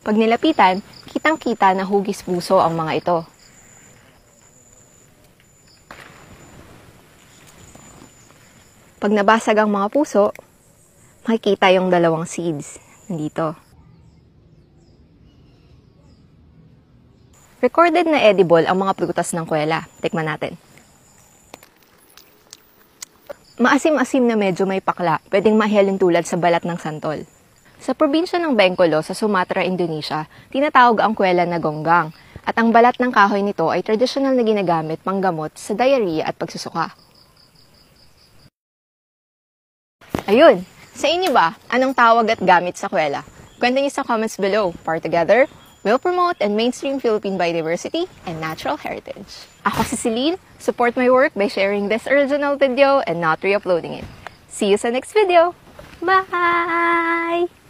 Pag nilapitan, kitang-kita na hugis puso ang mga ito. Pag nabasag ang mga puso, makikita yung dalawang seeds dito. Recorded na edible ang mga prutas ng kuwela. Tikman natin. Maasim-asim na medyo may pakla, pwedeng mahihalin tulad sa balat ng santol. Sa probinsya ng Bengkulu sa Sumatra, Indonesia, tinatawag ang kuwela na gonggang, at ang balat ng kahoy nito ay tradisyonal na ginagamit panggamot sa diarrhea at pagsusuka. Ayun! Sa inyo ba, anong tawag at gamit sa kuwela? Kwento niyo sa comments below. Para together, we'll promote and mainstream Philippine biodiversity and natural heritage. Ako si Celine. Support my work by sharing this original video and not re-uploading it. See you sa next video! Bye!